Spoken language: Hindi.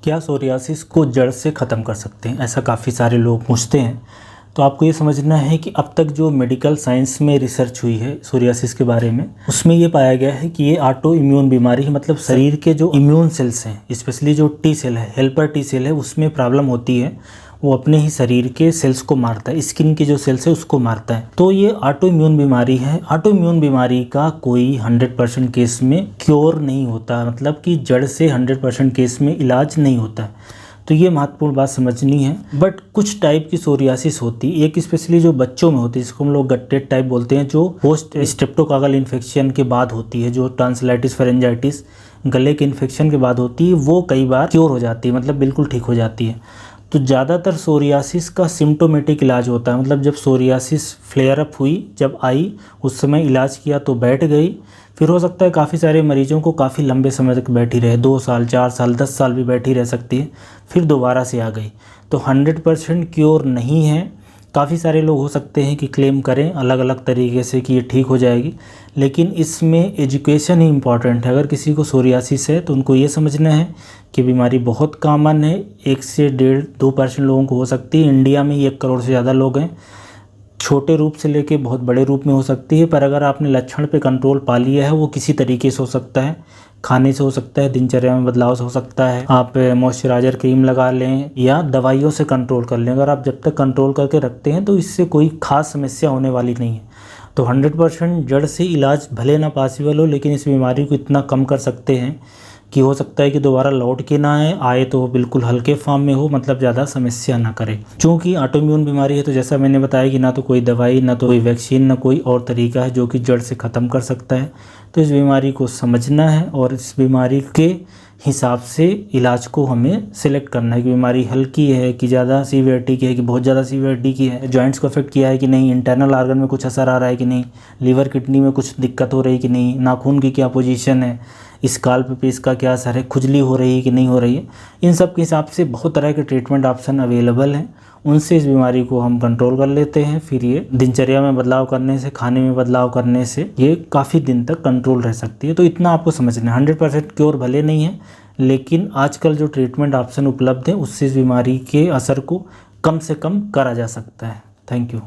क्या सोरियासिस को जड़ से ख़त्म कर सकते हैं, ऐसा काफ़ी सारे लोग पूछते हैं। तो आपको ये समझना है कि अब तक जो मेडिकल साइंस में रिसर्च हुई है सोरियासिस के बारे में, उसमें ये पाया गया है कि ये ऑटो इम्यून बीमारी है। मतलब शरीर के जो इम्यून सेल्स हैं, स्पेशली जो टी सेल है, हेल्पर टी सेल है, उसमें प्रॉब्लम होती है। वो अपने ही शरीर के सेल्स को मारता है, स्किन के जो सेल्स है उसको मारता है। तो ये ऑटो इम्यून बीमारी है। ऑटो इम्यून बीमारी का कोई 100% केस में क्योर नहीं होता, मतलब कि जड़ से 100% केस में इलाज नहीं होता है। तो ये महत्वपूर्ण बात समझनी है। बट कुछ टाइप की सोरियासिस होती है, एक स्पेशली जो बच्चों में होती है, जिसको हम लोग गट्टेड टाइप बोलते हैं, जो पोस्ट स्ट्रेप्टोकाकल इन्फेक्शन के बाद होती है, जो टॉन्सिलाइटिस फेरेंजाइटिस गले के इन्फेक्शन के बाद होती है, वो कई बार क्योर हो जाती है, मतलब बिल्कुल ठीक हो जाती है। तो ज़्यादातर सोरियासिस का सिम्टोमेटिक इलाज होता है, मतलब जब सोरियासिस फ्लेयर अप हुई, जब आई, उस समय इलाज किया तो बैठ गई। फिर हो सकता है काफ़ी सारे मरीजों को काफ़ी लंबे समय तक बैठी रहे, 2 साल, 4 साल, 10 साल भी बैठी रह सकती है, फिर दोबारा से आ गई। तो 100% क्योर नहीं है। काफ़ी सारे लोग हो सकते हैं कि क्लेम करें अलग अलग तरीके से कि ये ठीक हो जाएगी, लेकिन इसमें एजुकेशन ही इम्पॉर्टेंट है। अगर किसी को सोरियासिस है तो उनको ये समझना है कि बीमारी बहुत कॉमन है, 1 से 1.5-2% लोगों को हो सकती है। इंडिया में ही 1 करोड़ से ज़्यादा लोग हैं। छोटे रूप से लेके बहुत बड़े रूप में हो सकती है, पर अगर आपने लक्षण पे कंट्रोल पा लिया है, वो किसी तरीके से हो सकता है। खाने से हो सकता है, दिनचर्या में बदलाव से हो सकता है, आप मॉइस्चराइजर क्रीम लगा लें या दवाइयों से कंट्रोल कर लें। अगर आप जब तक कंट्रोल करके रखते हैं तो इससे कोई ख़ास समस्या होने वाली नहीं है। तो 100% जड़ से इलाज भले ना पॉसिबल हो, लेकिन इस बीमारी को इतना कम कर सकते हैं कि हो सकता है कि दोबारा लौट के ना आए तो बिल्कुल हल्के फॉर्म में हो, मतलब ज़्यादा समस्या ना करे। क्योंकि ऑटोइम्यून बीमारी है तो जैसा मैंने बताया कि ना तो कोई दवाई, ना तो कोई वैक्सीन, ना कोई और तरीका है जो कि जड़ से ख़त्म कर सकता है। तो इस बीमारी को समझना है और इस बीमारी के हिसाब से इलाज को हमें सिलेक्ट करना है कि बीमारी हल्की है कि ज़्यादा सीवियरिटी की है कि बहुत ज़्यादा सीवियरिटी की है, जॉइंट्स को अफेक्ट किया है कि नहीं, इंटरनल ऑर्गन में कुछ असर आ रहा है कि नहीं, लीवर किडनी में कुछ दिक्कत हो रही है कि नहीं, नाखून की क्या पोजीशन है, स्काल्प पे इसका क्या असर है, खुजली हो रही है कि नहीं हो रही है। इन सब के हिसाब से बहुत तरह के ट्रीटमेंट ऑप्शन अवेलेबल हैं, उनसे इस बीमारी को हम कंट्रोल कर लेते हैं। फिर ये दिनचर्या में बदलाव करने से, खाने में बदलाव करने से ये काफ़ी दिन तक कंट्रोल रह सकती है। तो इतना आपको समझना है। 100% क्योर भले नहीं है, लेकिन आजकल जो ट्रीटमेंट ऑप्शन उपलब्ध है उससे इस बीमारी के असर को कम से कम करा जा सकता है। Thank you.